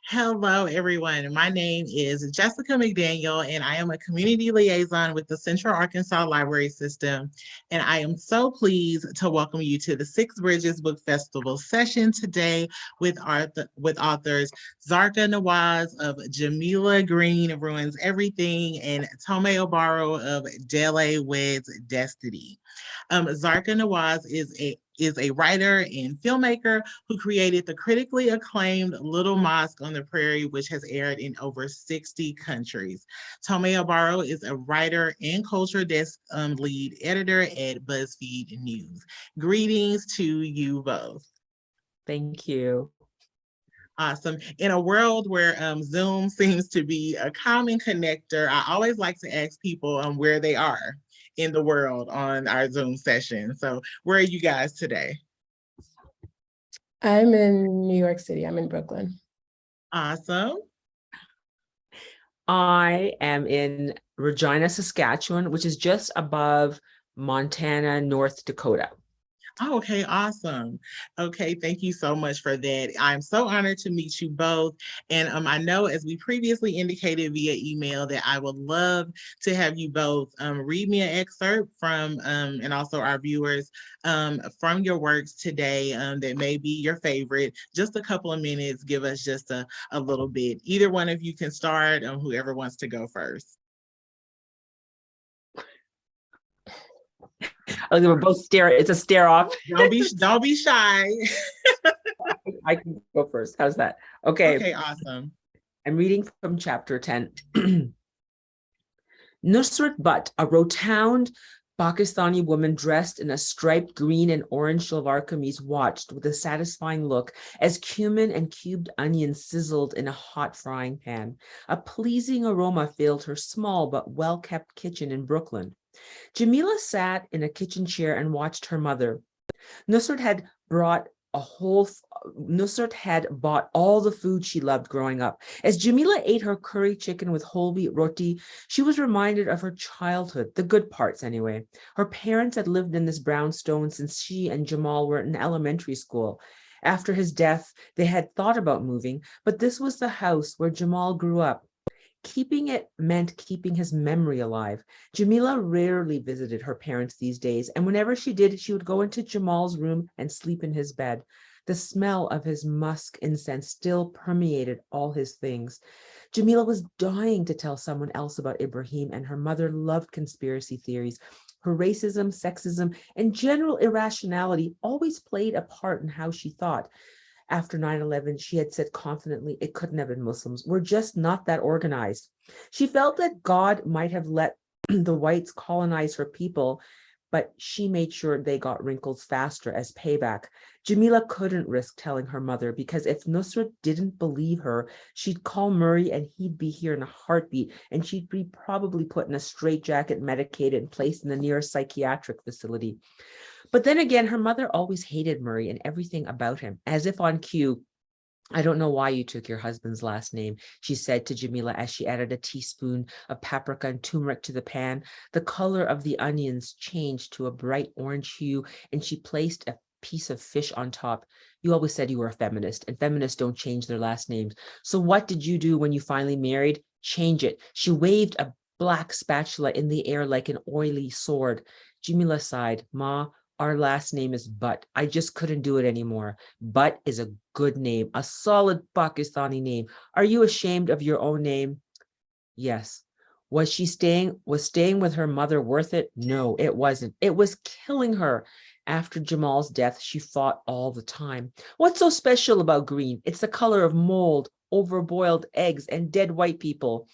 Hello, everyone. My name is Jessica McDaniel, and I am a community liaison with the Central Arkansas Library System. And I am so pleased to welcome you to the Six Bridges Book Festival session today with authors Zarqa Nawaz of Jameela Green Ruins Everything and Tomi Obaro of Dele Weds Destiny. Zarqa Nawaz is a writer and filmmaker who created the critically acclaimed Little Mosque on the Prairie, which has aired in over 60 countries. Tomi Obaro is a writer and culture desk lead editor at BuzzFeed News. Greetings to you both. Thank you. Awesome. In a world where Zoom seems to be a common connector, I always like to ask people where they are in the world on our Zoom session. So where are you guys today? I'm in New York City. I'm in Brooklyn. Awesome. I am in Regina, Saskatchewan, which is just above Montana, North Dakota. Oh, okay, awesome. Okay, thank you so much for that. I'm so honored to meet you both. And I know, as we previously indicated via email, that I would love to have you both read me an excerpt from, and also our viewers, from your works today that may be your favorite. Just a couple of minutes, give us just a little bit. Either one of you can start, whoever wants to go first. We're both stare. It's a stare off. Don't be shy. I can go first. How's that? Okay. Okay, awesome. I'm reading from chapter 10. Nusrat Butt, a rotund Pakistani woman dressed in a striped green and orange shalwar kameez, watched with a satisfying look as cumin and cubed onions sizzled in a hot frying pan. A pleasing aroma filled her small but well-kept kitchen in Brooklyn. Jameela sat in a kitchen chair and watched her mother. Nusrat had bought all the food she loved growing up. As Jameela ate her curry chicken with whole wheat roti, she was reminded of her childhood, the good parts anyway. Her parents had lived in this brownstone since she and Jamal were in elementary school. After his death, they had thought about moving, but this was the house where Jamal grew up. Keeping it meant keeping his memory alive. Jameela rarely visited her parents these days, and whenever she did, she would go into Jamal's room and sleep in his bed. The smell of his musk incense still permeated all his things. Jameela was dying to tell someone else about Ibrahim, and her mother loved conspiracy theories. Her racism, sexism, and general irrationality always played a part in how she thought. After 9/11, she had said confidently, it couldn't have been Muslims. We're just not that organized. She felt that God might have let the whites colonize her people, but she made sure they got wrinkles faster as payback. Jameela couldn't risk telling her mother because if Nusrat didn't believe her, she'd call Murray and he'd be here in a heartbeat, and she'd be probably put in a straitjacket, medicated, and placed in the nearest psychiatric facility. But then again, her mother always hated Murray and everything about him, as if on cue. I don't know why you took your husband's last name, she said to Jameela as she added a teaspoon of paprika and turmeric to the pan. The color of the onions changed to a bright orange hue, and she placed a piece of fish on top. You always said you were a feminist, and feminists don't change their last names. So what did you do when you finally married? Change it. She waved a black spatula in the air like an oily sword. Jameela sighed. Ma, our last name is Butt. I just couldn't do it anymore. Butt is a good name, a solid Pakistani name. Are you ashamed of your own name? Yes. Was staying with her mother worth it? No, it wasn't. It was killing her. After Jamal's death, she fought all the time. What's so special about green? It's the color of mold, overboiled eggs, and dead white people.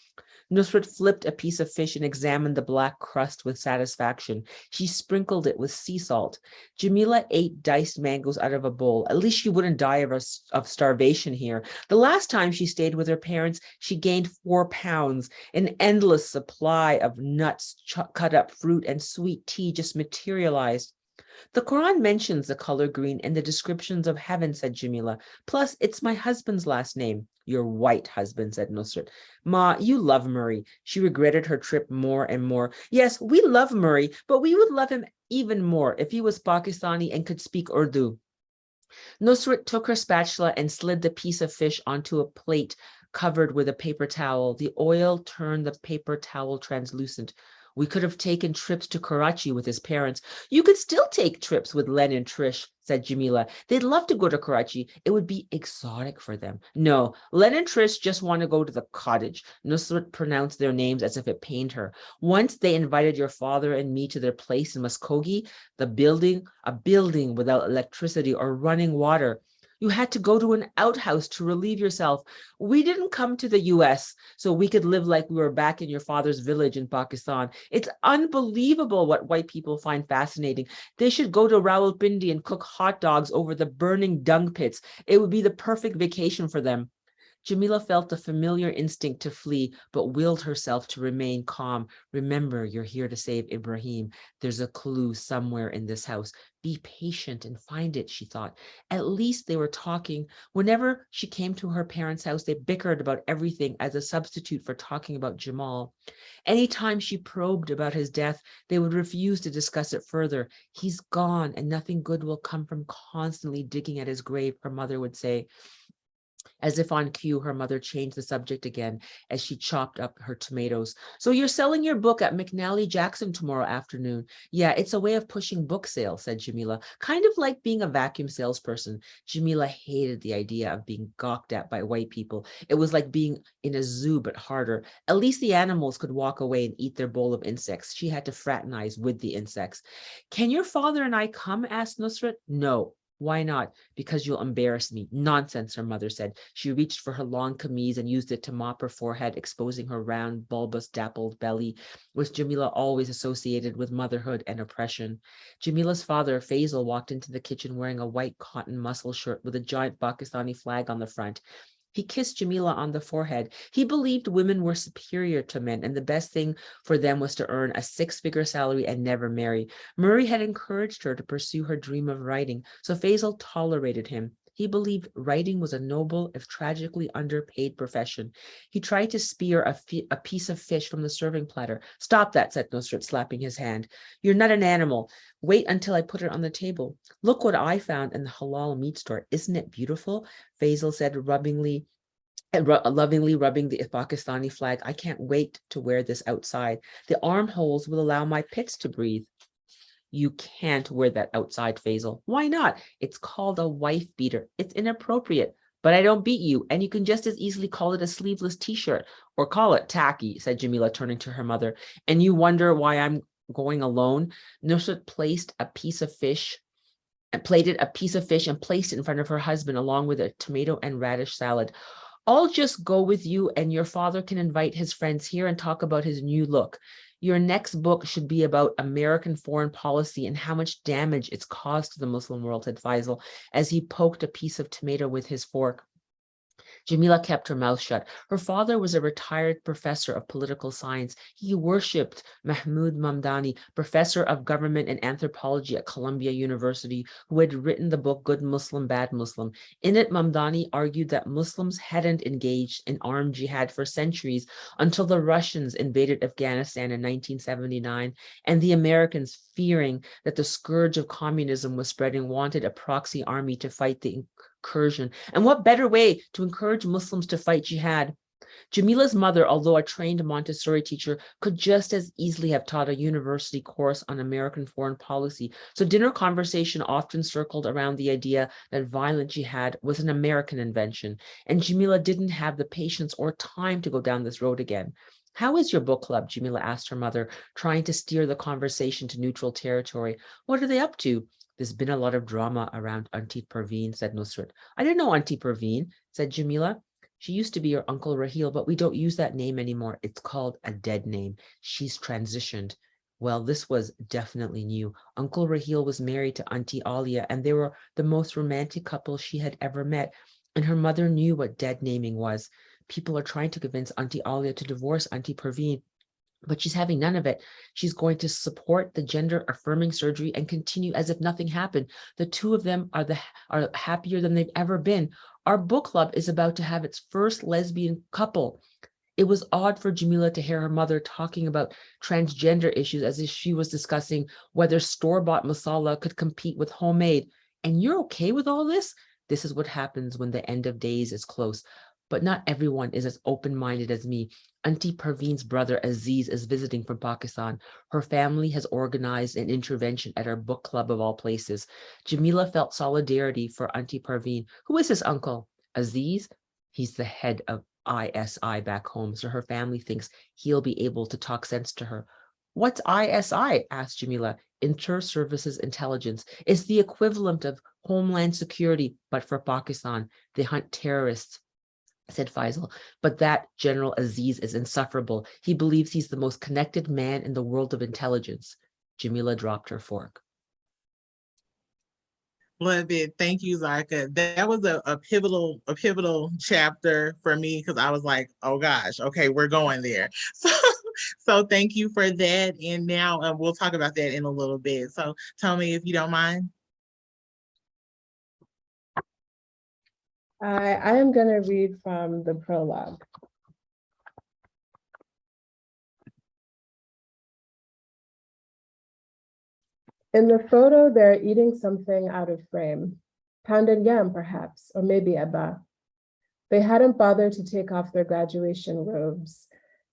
Nusrat flipped a piece of fish and examined the black crust with satisfaction. She sprinkled it with sea salt. Jameela ate diced mangoes out of a bowl. At least she wouldn't die of starvation here. The last time she stayed with her parents, she gained 4 pounds. An endless supply of nuts, cut up fruit, and sweet tea just materialized. The Quran mentions the color green in the descriptions of heaven, said Jameela. Plus, it's my husband's last name. Your white husband, said Nusrat. Ma, you love Murray. She regretted her trip more and more. Yes, we love Murray, but we would love him even more if he was Pakistani and could speak Urdu. Nusrat took her spatula and slid the piece of fish onto a plate covered with a paper towel. The oil turned the paper towel translucent. We could have taken trips to Karachi with his parents. You could still take trips with Len and Trish, said Jameela. They'd love to go to Karachi. It would be exotic for them. No, Len and Trish just want to go to the cottage. Nusrat pronounced their names as if it pained her. Once they invited your father and me to their place in Muskogee, a building without electricity or running water. You had to go to an outhouse to relieve yourself. We didn't come to the US so we could live like we were back in your father's village in Pakistan. It's unbelievable what white people find fascinating. They should go to Rawalpindi and cook hot dogs over the burning dung pits. It would be the perfect vacation for them. Jameela felt a familiar instinct to flee, but willed herself to remain calm. Remember, you're here to save Ibrahim. There's a clue somewhere in this house. Be patient and find it, she thought. At least they were talking. Whenever she came to her parents' house, they bickered about everything as a substitute for talking about Jamal. Anytime she probed about his death, they would refuse to discuss it further. He's gone, and nothing good will come from constantly digging at his grave, her mother would say. As if on cue, her mother changed the subject again as she chopped up her tomatoes. So you're selling your book at McNally Jackson tomorrow afternoon. Yeah, it's a way of pushing book sales, said Jameela. Kind of like being a vacuum salesperson. Jameela hated the idea of being gawked at by white people. It was like being in a zoo, but harder. At least the animals could walk away and eat their bowl of insects. She had to fraternize with the insects. Can your father and I come? Asked Nusrat. No. Why not? Because you'll embarrass me. Nonsense, her mother said. She reached for her long camise and used it to mop her forehead, exposing her round, bulbous, dappled belly, which Jameela always associated with motherhood and oppression. Jameela's father, Faisal, walked into the kitchen wearing a white cotton muscle shirt with a giant Pakistani flag on the front. He kissed Jameela on the forehead. He believed women were superior to men, and the best thing for them was to earn a six-figure salary and never marry. Murray had encouraged her to pursue her dream of writing, so Faisal tolerated him. He believed writing was a noble, if tragically underpaid profession. He tried to spear a piece of fish from the serving platter. Stop that, said Nusrat, slapping his hand. You're not an animal. Wait until I put it on the table. Look what I found in the halal meat store. Isn't it beautiful? Faisal said lovingly rubbing the Pakistani flag. I can't wait to wear this outside. The armholes will allow my pits to breathe. You can't wear that outside, Faisal. Why not? It's called a wife beater. It's inappropriate. But I don't beat you, and you can just as easily call it a sleeveless t-shirt or call it tacky, said Jameela, turning to her mother. And you wonder why I'm going alone? Nusrat plated a piece of fish and placed it in front of her husband along with a tomato and radish salad. I'll just go with you and your father can invite his friends here and talk about his new look. Your next book should be about American foreign policy and how much damage it's caused to the Muslim world, said Faisal, as he poked a piece of tomato with his fork. Jameela kept her mouth shut. Her father was a retired professor of political science. He worshipped Mahmoud Mamdani, professor of government and anthropology at Columbia University, who had written the book Good Muslim, Bad Muslim. In it, Mamdani argued that Muslims hadn't engaged in armed jihad for centuries until the Russians invaded Afghanistan in 1979, and the Americans, fearing that the scourge of communism was spreading, wanted a proxy army to fight the incursion. And what better way to encourage Muslims to fight jihad? Jameela's mother, although a trained Montessori teacher, could just as easily have taught a university course on American foreign policy. So dinner conversation often circled around the idea that violent jihad was an American invention, and Jameela didn't have the patience or time to go down this road again. How is your book club? Jameela asked her mother, trying to steer the conversation to neutral territory. What are they up to? There's been a lot of drama around Auntie Perveen, said Nusrat. I didn't know Auntie Perveen, said Jameela. She used to be your Uncle Raheel, but we don't use that name anymore. It's called a dead name. She's transitioned. Well, this was definitely new. Uncle Raheel was married to Auntie Alia, and they were the most romantic couple she had ever met. And her mother knew what dead naming was. People are trying to convince Auntie Alia to divorce Auntie Perveen, but she's having none of it. She's going to support the gender affirming surgery and continue as if nothing happened. The two of them are happier than they've ever been. Our book club is about to have its first lesbian couple. It was odd for Jameela to hear her mother talking about transgender issues as if she was discussing whether store-bought masala could compete with homemade. And you're okay with all this? This is what happens when the end of days is close. But not everyone is as open-minded as me. Auntie Parveen's brother Aziz is visiting from Pakistan. Her family has organized an intervention at our book club of all places. Jameela felt solidarity for Auntie Parveen. Who is this uncle? Aziz? He's the head of ISI back home, so her family thinks he'll be able to talk sense to her. What's ISI? Asked Jameela. Inter-Services Intelligence. It's the equivalent of Homeland Security, but for Pakistan. They hunt terrorists, said Faisal. But that General Aziz is insufferable. He believes he's the most connected man in the world of intelligence. Jameela dropped her fork. Love it. Thank you, Zarqa. That was a pivotal chapter for me because I was like, oh gosh, okay, we're going there. So thank you for that. And now we'll talk about that in a little bit. So Tomi, if you don't mind. I am going to read from the prologue. In the photo, they're eating something out of frame. Pounded yam, perhaps, or maybe eba. They hadn't bothered to take off their graduation robes.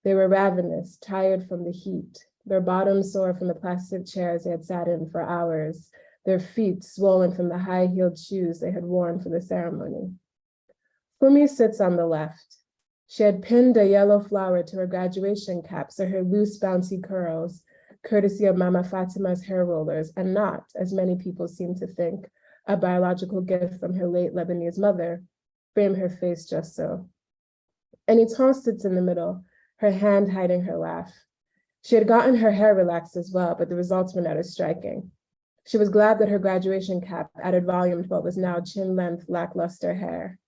They were ravenous, tired from the heat, their bottoms sore from the plastic chairs they had sat in for hours, their feet swollen from the high-heeled shoes they had worn for the ceremony. Fumi sits on the left. She had pinned a yellow flower to her graduation cap so her loose, bouncy curls, courtesy of Mama Fatima's hair rollers, and not, as many people seem to think, a biological gift from her late Lebanese mother, frame her face just so. Eniton sits in the middle, her hand hiding her laugh. She had gotten her hair relaxed as well, but the results were not as striking. She was glad that her graduation cap added volume to what was now chin-length, lackluster hair.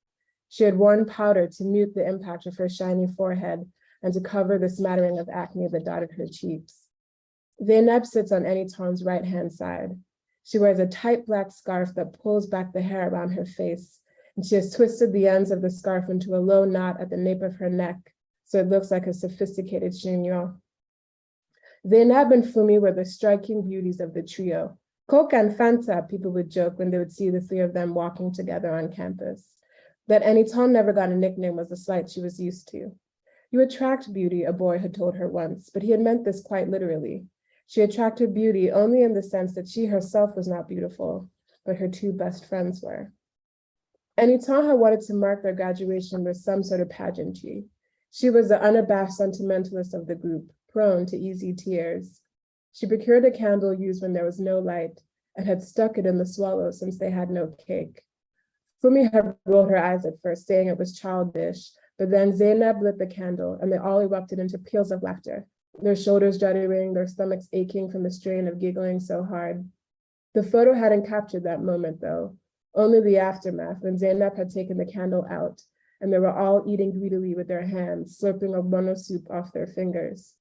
She had worn powder to mute the impact of her shiny forehead and to cover the smattering of acne that dotted her cheeks. Zainab sits on Eniton's right-hand side. She wears a tight black scarf that pulls back the hair around her face, and she has twisted the ends of the scarf into a low knot at the nape of her neck, so it looks like a sophisticated chignon. Zainab and Fumi were the striking beauties of the trio. Coke and Fanta, people would joke when they would see the three of them walking together on campus. That Eniton never got a nickname was a slight she was used to. You attract beauty, a boy had told her once, but he had meant this quite literally. She attracted beauty only in the sense that she herself was not beautiful, but her two best friends were. Eniton had wanted to mark their graduation with some sort of pageantry. She was the unabashed sentimentalist of the group, prone to easy tears. She procured a candle used when there was no light and had stuck it in the swallow since they had no cake. Fumi had rolled her eyes at first, saying it was childish, but then Zainab lit the candle and they all erupted into peals of laughter, their shoulders juddering, their stomachs aching from the strain of giggling so hard. The photo hadn't captured that moment though, only the aftermath when Zainab had taken the candle out and they were all eating greedily with their hands, slurping ogbono soup off their fingers.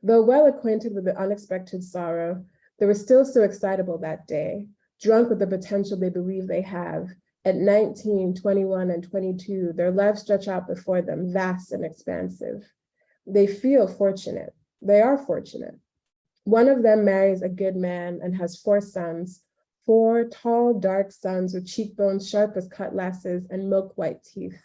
Though well acquainted with the unexpected sorrow, they were still so excitable that day, drunk with the potential they believe they have. At 19, 21, and 22, their lives stretch out before them, vast and expansive. They feel fortunate. They are fortunate. One of them marries a good man and has 4 sons, 4 tall, dark sons with cheekbones sharp as cutlasses and milk-white teeth.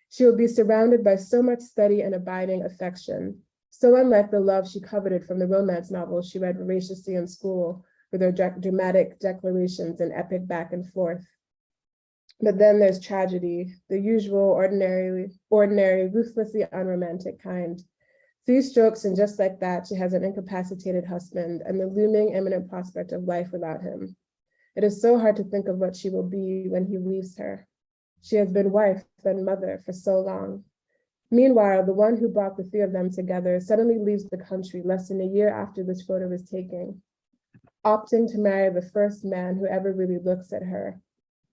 She will be surrounded by so much steady and abiding affection, so unlike the love she coveted from the romance novels she read voraciously in school with their dramatic declarations and epic back and forth. But then there's tragedy, the usual, ordinary, ruthlessly unromantic kind. 3 strokes, and just like that, she has an incapacitated husband and the looming imminent prospect of life without him. It is so hard to think of what she will be when he leaves her. She has been wife and mother for so long. Meanwhile, the one who brought the 3 of them together suddenly leaves the country less than a year after this photo was taken, opting to marry the first man who ever really looks at her.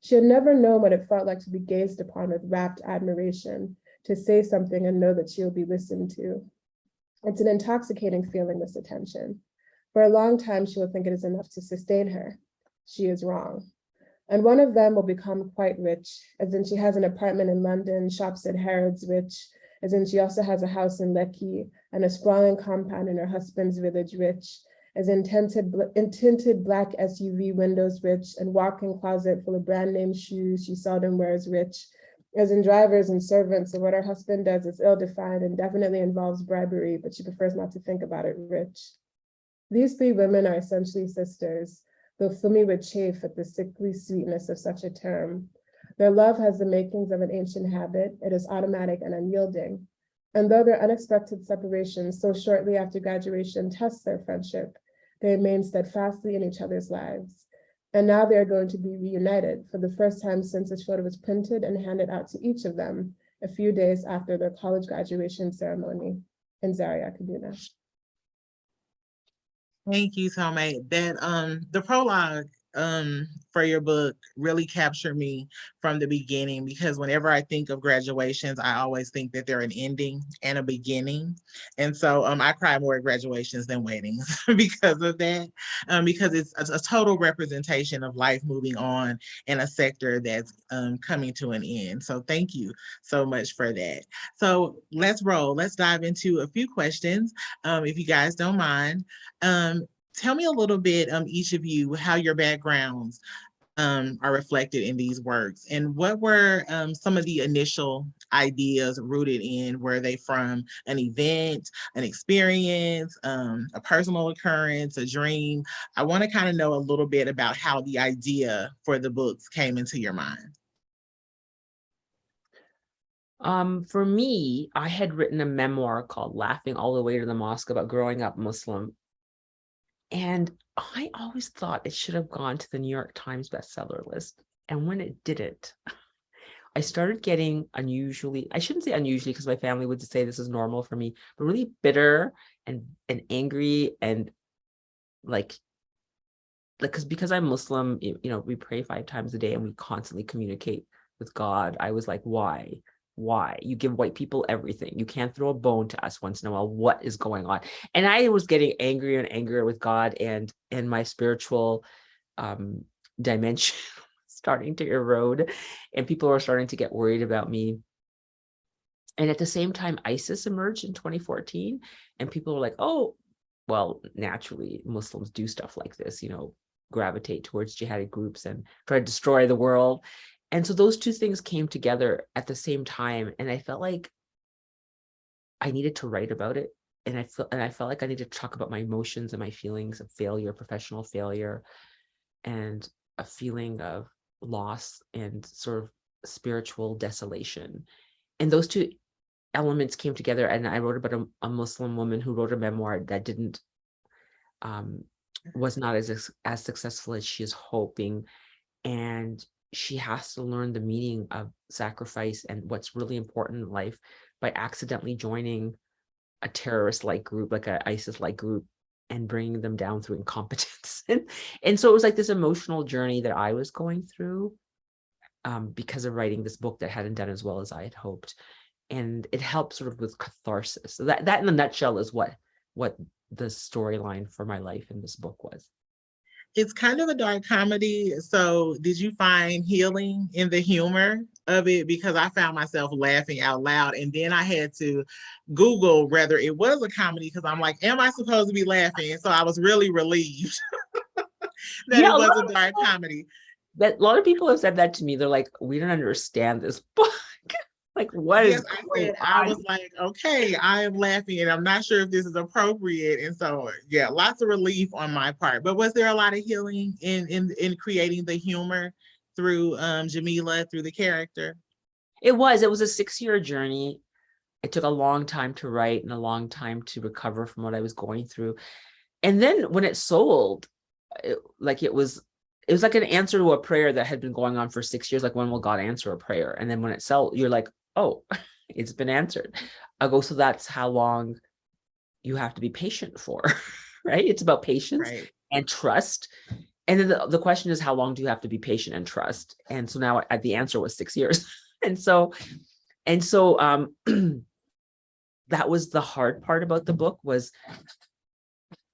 She had never known what it felt like to be gazed upon with rapt admiration, to say something and know that she will be listened to. It's an intoxicating feeling, this attention. For a long time, she will think it is enough to sustain her. She is wrong. And one of them will become quite rich, as in she has an apartment in London, shops at Harrods rich, as in she also has a house in Lekki and a sprawling compound in her husband's village rich, as in tinted black SUV windows rich and walk-in closet full of brand name shoes she seldom wears rich, as in drivers and servants, and what her husband does is ill-defined and definitely involves bribery, but she prefers not to think about it rich. These three women are essentially sisters, though Tomi would chafe at the sickly sweetness of such a term. Their love has the makings of an ancient habit. It is automatic and unyielding. And though their unexpected separation so shortly after graduation tests their friendship, they remain steadfastly in each other's lives. And now they are going to be reunited for the first time since this photo was printed and handed out to each of them a few days after their college graduation ceremony in Zaria, Kaduna. Thank you, Tomei. That the prologue for your book really captured me from the beginning, because whenever I think of graduations, I always think that they're an ending and a beginning. And so I cry more at graduations than weddings because of that, because it's a total representation of life moving on in a sector that's coming to an end. So thank you so much for that. So let's roll. Let's dive into a few questions, if you guys don't mind. Tell me a little bit, each of you, how your backgrounds are reflected in these works, and what were some of the initial ideas rooted in? Were they from an event, an experience, a personal occurrence, a dream? I want to kind of know a little bit about how the idea for the books came into your mind. For me, I had written a memoir called Laughing All the Way to the Mosque about growing up Muslim. And I always thought it should have gone to the New York Times bestseller list. And when it didn't, I started getting unusually, I shouldn't say unusually because my family would say this is normal for me, but really bitter and angry and because I'm Muslim, we pray 5 times a day and we constantly communicate with God. I was like, why? You give white people everything. You can't throw a bone to us once in a while. What is going on? And I was getting angrier and angrier with God, and my spiritual dimension starting to erode, and people were starting to get worried about me. And at the same time, ISIS emerged in 2014, and people were like, oh, well, naturally, Muslims do stuff like this, gravitate towards jihadi groups and try to destroy the world. And so those two things came together at the same time. And I felt like I needed to write about it. And I felt like I needed to talk about my emotions and my feelings of failure, professional failure, and a feeling of loss and sort of spiritual desolation. And those two elements came together. And I wrote about a Muslim woman who wrote a memoir that didn't, was not as successful as she is hoping. And she has to learn the meaning of sacrifice and what's really important in life by accidentally joining a terrorist-like group, like an ISIS-like group, and bringing them down through incompetence. And so it was like this emotional journey that I was going through because of writing this book that hadn't done as well as I had hoped. And it helped sort of with catharsis. So that in a nutshell is what the storyline for my life in this book was. It's kind of a dark comedy. So did you find healing in the humor of it? Because I found myself laughing out loud. And then I had to Google whether it was a comedy, because I'm like, am I supposed to be laughing? And so I was really relieved that it was a dark comedy. That a lot of people have said that to me. They're like, we don't understand this book. Like, what is going on? I was like, okay, I am laughing and I'm not sure if this is appropriate. And so, yeah, lots of relief on my part. But was there a lot of healing in creating the humor through Jameela, through the character? It was a 6-year journey. It took a long time to write and a long time to recover from what I was going through. And then when it sold, it was like an answer to a prayer that had been going on for 6 years. Like, when will God answer a prayer? And then when it sold, you're like, oh, it's been answered. I go, so that's how long you have to be patient for, right? It's about patience and trust. And then the question is, how long do you have to be patient and trust? And so now the answer was 6 years. and so that was the hard part about the book,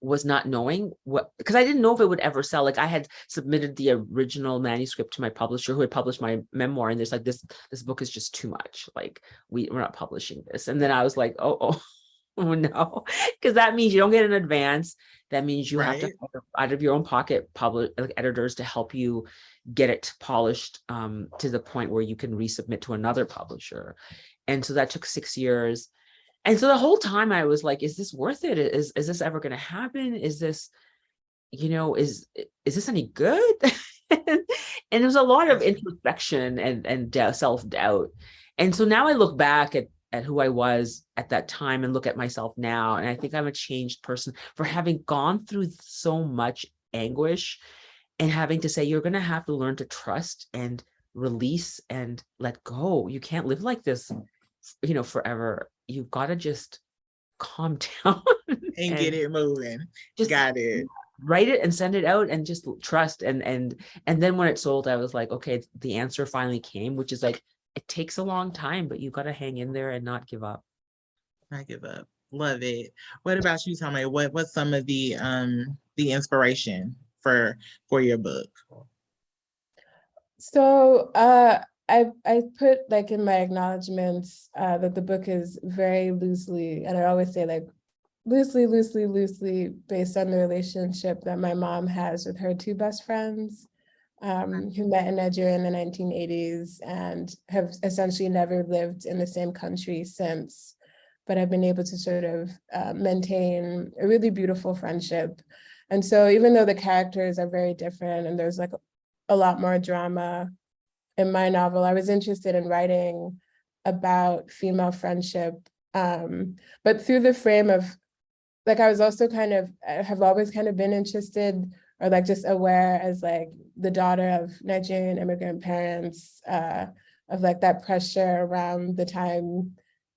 was not knowing what, because I didn't know if it would ever sell. Like, I had submitted the original manuscript to my publisher who had published my memoir, and there's like, this book is just too much. Like, we're not publishing this. And then I was like, oh, Oh no, because that means you don't get an advance. That means you have to Right. out of your own pocket publish like editors to help you get it polished to the point where you can resubmit to another publisher. And so that took 6 years. And so the whole time I was like, is this worth it? Is this ever going to happen? Is this, is this any good? And there was a lot of introspection and self-doubt. And so now I look back at who I was at that time and look at myself now. And I think I'm a changed person for having gone through so much anguish and having to say, you're going to have to learn to trust and release and let go. You can't live like this, forever. You've got to just calm down And get and it moving. just Got it. write it and send it out and just trust. And then when it sold, I was like, okay, the answer finally came, which is like, it takes a long time, but you got to hang in there and not give up. Not give up. Love it. What about you, Tommy? What's some of the inspiration for your book? So I put like in my acknowledgements that the book is very loosely, and I always say like loosely based on the relationship that my mom has with her two best friends who met in Nigeria in the 1980s and have essentially never lived in the same country since, but have been able to sort of maintain a really beautiful friendship. And so even though the characters are very different and there's like a lot more drama in my novel, I was interested in writing about female friendship, but through the frame of, like, I was also have always kind of been interested or like just aware as like the daughter of Nigerian immigrant parents, of like that pressure around the time,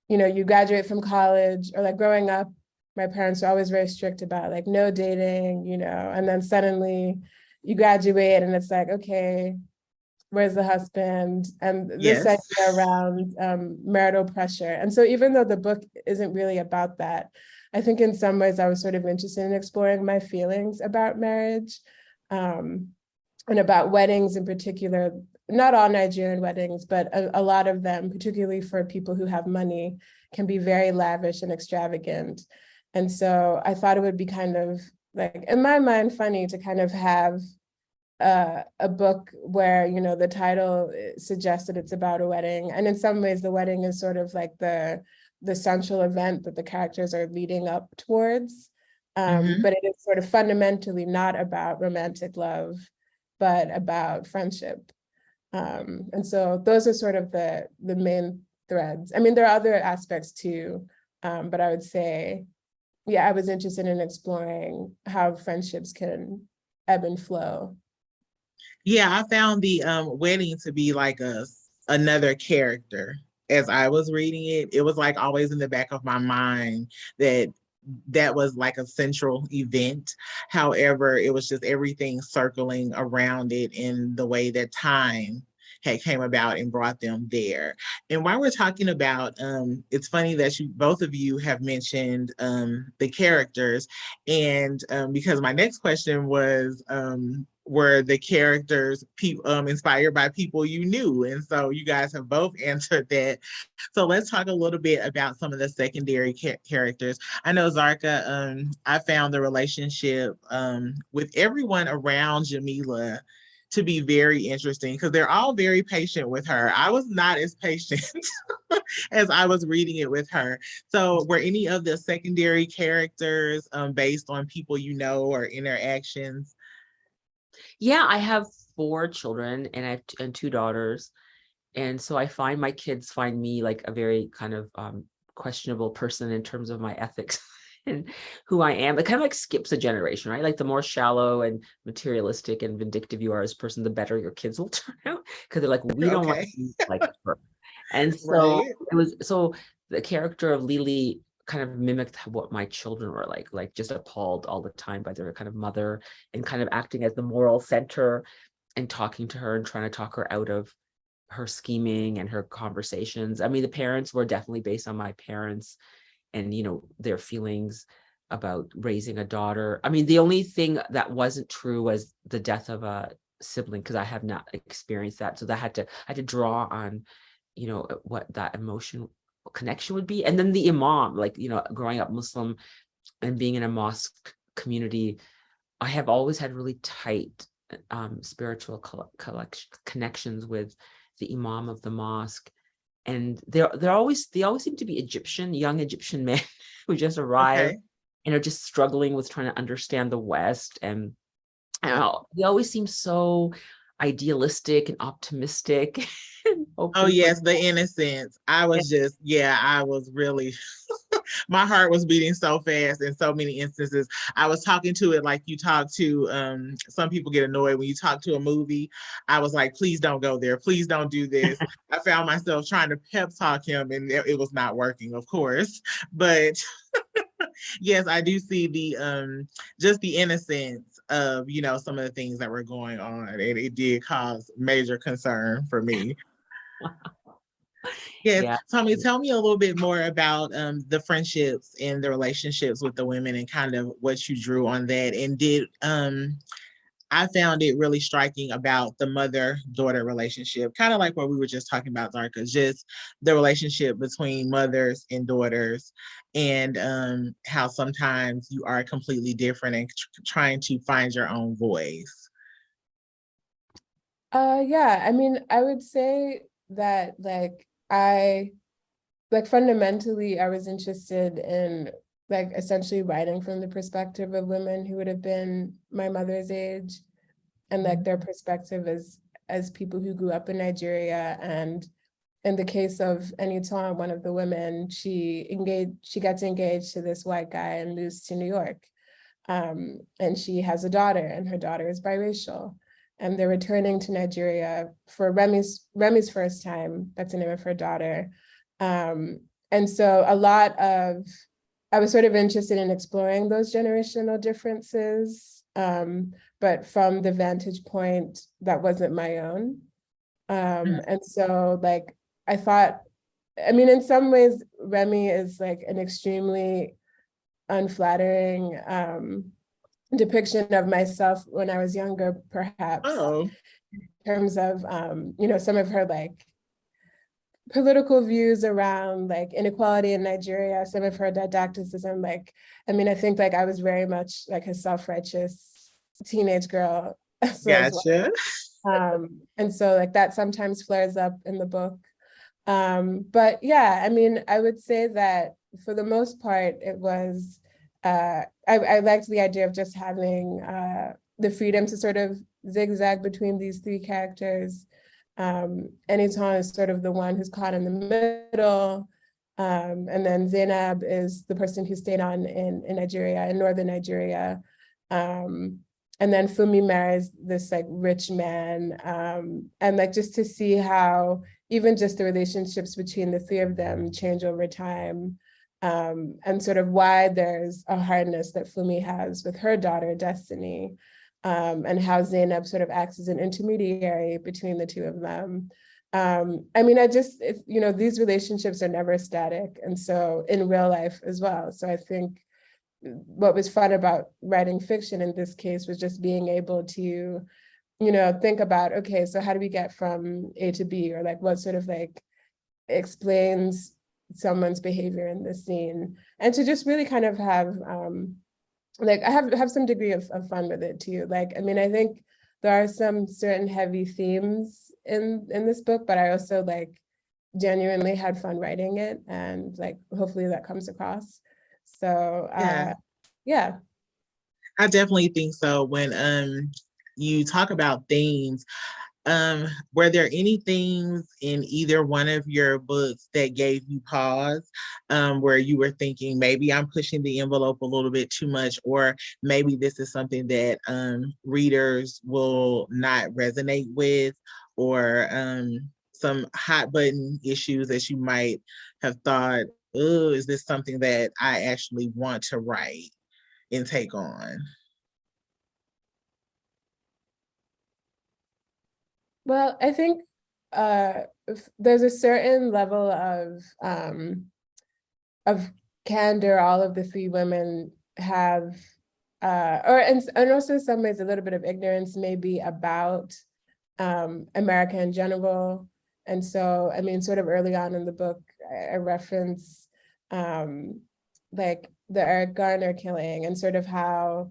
you graduate from college or like growing up, my parents were always very strict about like no dating, and then suddenly you graduate and it's like, okay, where's the husband? And this Yes. idea around marital pressure. And so even though the book isn't really about that, I think in some ways I was sort of interested in exploring my feelings about marriage and about weddings in particular. Not all Nigerian weddings, but a lot of them, particularly for people who have money, can be very lavish and extravagant. And so I thought it would be kind of like, in my mind, funny to kind of have a book where, the title suggests that it's about a wedding. And in some ways, the wedding is sort of like the central event that the characters are leading up towards. But it is sort of fundamentally not about romantic love, but about friendship. And so those are sort of the main threads. I mean, there are other aspects too, but I would say, yeah, I was interested in exploring how friendships can ebb and flow. Yeah, I found the wedding to be like another character as I was reading it. It was like always in the back of my mind that was like a central event. However, it was just everything circling around it in the way that time had came about and brought them there. And while we're talking about, it's funny that both of you have mentioned the characters, and because my next question was, were the characters inspired by people you knew? And so you guys have both answered that. So let's talk a little bit about some of the secondary characters. I know Zarqa, I found the relationship with everyone around Jameela to be very interesting because they're all very patient with her. I was not as patient as I was reading it with her. So were any of the secondary characters based on people you know or interactions? Yeah, I have 4 children and I have and 2 daughters. And so I find my kids find me like a very kind of questionable person in terms of my ethics and who I am. It kind of like skips a generation, right? Like the more shallow and materialistic and vindictive you are as a person, the better your kids will turn out because they're like, we don't want Okay. to be like her. And so Right. so the character of Lily kind of mimicked what my children were like just appalled all the time by their kind of mother and kind of acting as the moral center and talking to her and trying to talk her out of her scheming and her conversations. I mean, the parents were definitely based on my parents and, their feelings about raising a daughter. I mean, the only thing that wasn't true was the death of a sibling because I have not experienced that. So I had to draw on, what that emotion connection would be. And then the imam, like, growing up Muslim and being in a mosque community, I have always had really tight spiritual connections with the imam of the mosque. And they always seem to be young Egyptian men who just arrive Okay. and are just struggling with trying to understand the West. And they always seem so idealistic and optimistic and Oh hoping for yes, the innocence. I was just, yeah, I was really, my heart was beating so fast in so many instances. I was talking to it like you talk to, some people get annoyed when you talk to a movie. I was like, please don't go there. Please don't do this. I found myself trying to pep talk him and it was not working, of course. But yes, I do see the just the innocence of, some of the things that were going on. And it did cause major concern for me. Yes. yeah. Tommy, tell me a little bit more about the friendships and the relationships with the women and kind of what you drew on that. And I found it really striking about the mother-daughter relationship, kind of like what we were just talking about, Zarqa, just the relationship between mothers and daughters, and how sometimes you are completely different and trying to find your own voice. Yeah, I mean, I would say that fundamentally I was interested in essentially writing from the perspective of women who would have been my mother's age, and their perspective as people who grew up in Nigeria. And in the case of Enitan, one of the women, she gets engaged to this white guy and moves to New York. And she has a daughter, and her daughter is biracial. And they're returning to Nigeria for Remi's first time. That's the name of her daughter. And so I was sort of interested in exploring those generational differences, but from the vantage point that wasn't my own. And so I thought, I mean, in some ways, Remi is an extremely unflattering depiction of myself when I was younger, perhaps, Oh, in terms of, some of her political views around inequality in Nigeria, some of her didacticism. I think I was very much a self-righteous teenage girl. gotcha. And so that sometimes flares up in the book. But yeah, I mean, I would say that for the most part, it was, I liked the idea of just having the freedom to sort of zigzag between these three characters. Enitan is sort of the one who's caught in the middle. And then Zainab is the person who stayed on in Nigeria, in northern Nigeria. And then Fumi marries this rich man. And just to see how even just the relationships between the three of them change over time. And sort of why there's a hardness that Fumi has with her daughter, Destiny, and how Zainab sort of acts as an intermediary between the two of them. I mean, these relationships are never static, and so in real life as well. So I think what was fun about writing fiction in this case was just being able to, think about, okay, so how do we get from A to B, or what sort of explains someone's behavior in this scene, and to just really kind of have I have some degree of fun with it too. I mean, I think there are some certain heavy themes in this book, but I also genuinely had fun writing it, and hopefully that comes across. So yeah. I definitely think so. When you talk about themes, were there any themes in either one of your books that gave you pause, where you were thinking, maybe I'm pushing the envelope a little bit too much, or maybe this is something that readers will not resonate with, or some hot button issues that you might have thought, oh, is this something that I actually want to write and take on? Well, I think there's a certain level of candor all of the three women have, and also in some ways a little bit of ignorance maybe about America in general. And so, I mean, sort of early on in the book, I reference like the Eric Garner killing and sort of how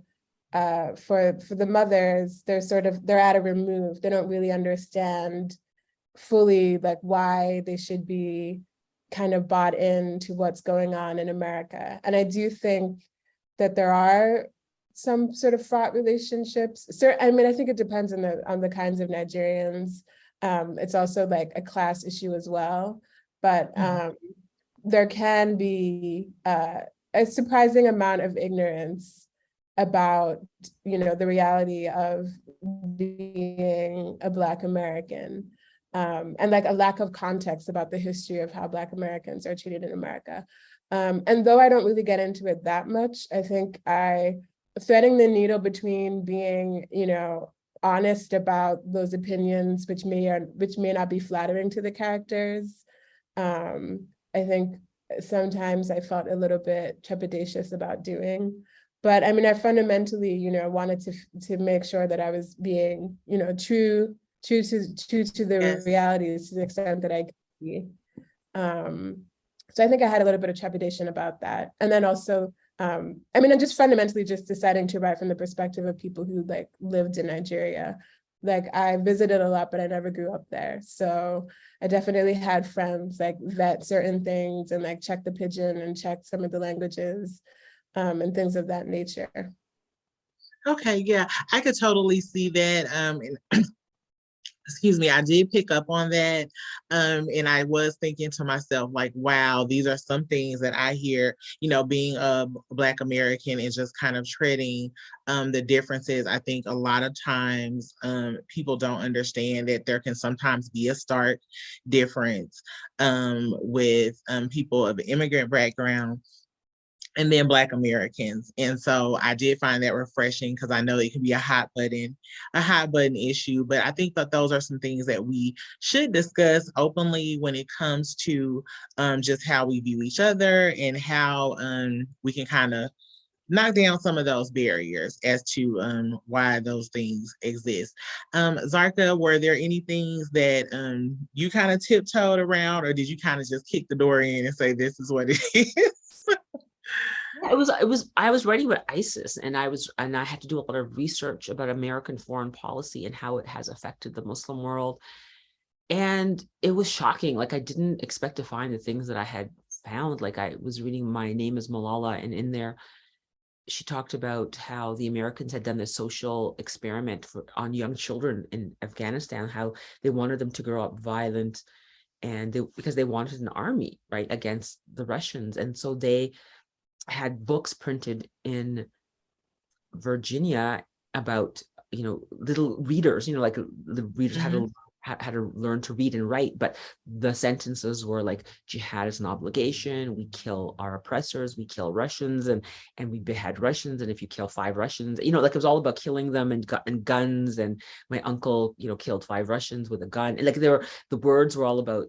for the mothers, they're at a remove. They don't really understand fully like why they should be kind of bought into what's going on in America. And I do think that there are some sort of fraught relationships. So, I mean, I think it depends on the kinds of Nigerians. It's also like a class issue as well. But there can be a surprising amount of ignorance about, you know, the reality of being a Black American, and like a lack of context about the history of how Black Americans are treated in America. And though I don't really get into it that much, I think threading the needle between being, you know, honest about those opinions, which may not be flattering to the characters. I think sometimes I felt a little bit trepidatious about doing. But I mean, I fundamentally, you know, wanted to make sure that I was being, you know, true to the realities to the extent that I could be. So I think I had a little bit of trepidation about that. And then also, I mean, I'm just fundamentally just deciding to write from the perspective of people who like lived in Nigeria. Like I visited a lot, but I never grew up there. So I definitely had friends like vet certain things and like check the pidgin and check some of the languages and things of that nature. Okay, yeah, I could totally see that. And excuse me, I did pick up on that. And I was thinking to myself, like, wow, these are some things that I hear, you know, being a Black American and just kind of treading the differences. I think a lot of times people don't understand that there can sometimes be a stark difference with people of immigrant background and then Black Americans. And so I did find that refreshing because I know it can be a hot button issue. But I think that those are some things that we should discuss openly when it comes to just how we view each other and how we can kind of knock down some of those barriers as to why those things exist. Zarqa, were there any things that you kind of tiptoed around, or did you kind of just kick the door in and say, this is what it is? I was writing about ISIS, and I had to do a lot of research about American foreign policy and how it has affected the Muslim world. And it was shocking. Like I didn't expect to find the things that I had found. Like I was reading My Name is Malala, and in there she talked about how the Americans had done this social experiment on young children in Afghanistan, how they wanted them to grow up violent, and because they wanted an army, right, against the Russians. And so they had books printed in Virginia about, you know, little readers, you know, like the readers had to learn to read and write, but the sentences were like, jihad is an obligation, we kill our oppressors, we kill Russians, and we behead Russians, and if you kill 5 Russians, you know, like it was all about killing them and guns, and my uncle, you know, killed 5 Russians with a gun. And like the words were all about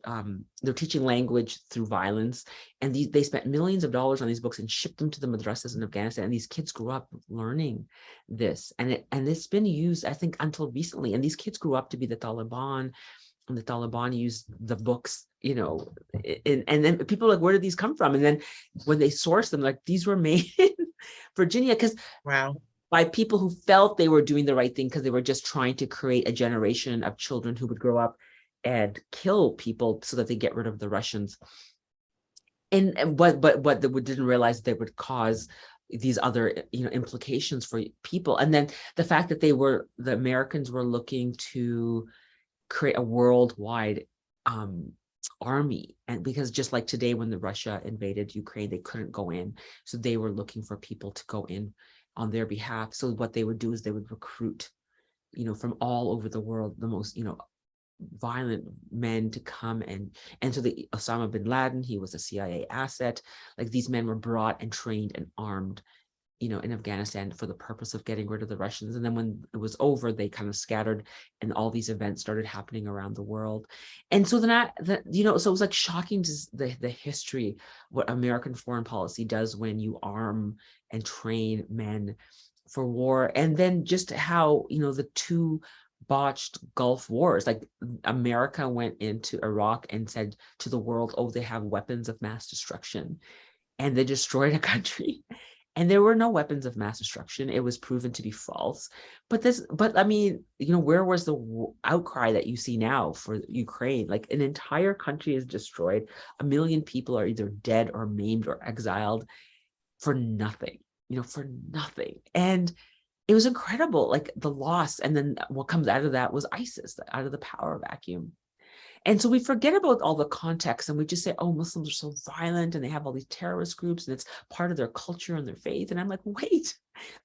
they're teaching language through violence. And they spent millions of dollars on these books and shipped them to the madrasas in Afghanistan. And these kids grew up learning this. And it's been used, I think, until recently. And these kids grew up to be the Taliban, and the Taliban used the books, you know, and then people are like, where did these come from? And then when they sourced them, like, these were made in Virginia, because by people who felt they were doing the right thing, because they were just trying to create a generation of children who would grow up and kill people so that they get rid of the Russians. And what they didn't realize they would cause these other, you know, implications for people. And then the fact that the Americans were looking to create a worldwide army, and because just like today when the Russia invaded Ukraine, they couldn't go in, so they were looking for people to go in on their behalf. So what they would do is they would recruit, you know, from all over the world, the most, you know, violent men to come, and so the Osama bin Laden, he was a CIA asset. Like these men were brought and trained and armed, you know, in Afghanistan for the purpose of getting rid of the Russians. And then when it was over, they kind of scattered, and all these events started happening around the world. And so then you know, so it was like shocking to the history, what American foreign policy does when you arm and train men for war. And then just how, you know, the two botched Gulf wars. Like America went into Iraq and said to the world, oh, they have weapons of mass destruction, and they destroyed a country. And there were no weapons of mass destruction. It was proven to be false. But I mean, where was the outcry that you see now for Ukraine? Like an entire country is destroyed. 1 million people are either dead or maimed or exiled for nothing, for nothing. And it was incredible, like the loss. And then what comes out of that was ISIS, out of the power vacuum. And so we forget about all the context and we just say, oh, Muslims are so violent and they have all these terrorist groups and it's part of their culture and their faith. And I'm like, wait,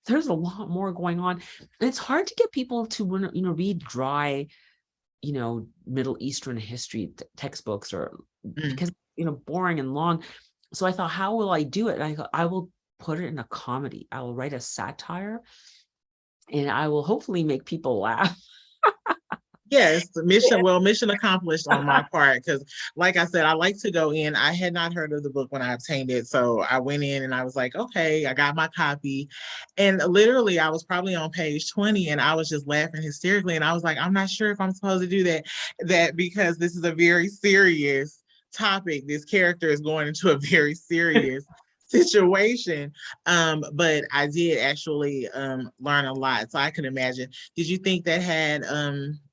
there's a lot more going on. And it's hard to get people to, read dry, Middle Eastern history textbooks or because, boring and long. So I thought, how will I do it? And I thought, I will put it in a comedy. I will write a satire and I will hopefully make people laugh. Yes, mission accomplished on my part. Because like I said, I like to go in. I had not heard of the book when I obtained it. So I went in and I was like, okay, I got my copy. And literally I was probably on page 20 and I was just laughing hysterically. And I was like, I'm not sure if I'm supposed to do that because this is a very serious topic. This character is going into a very serious situation. But I did actually learn a lot. So I can imagine. Did you think that had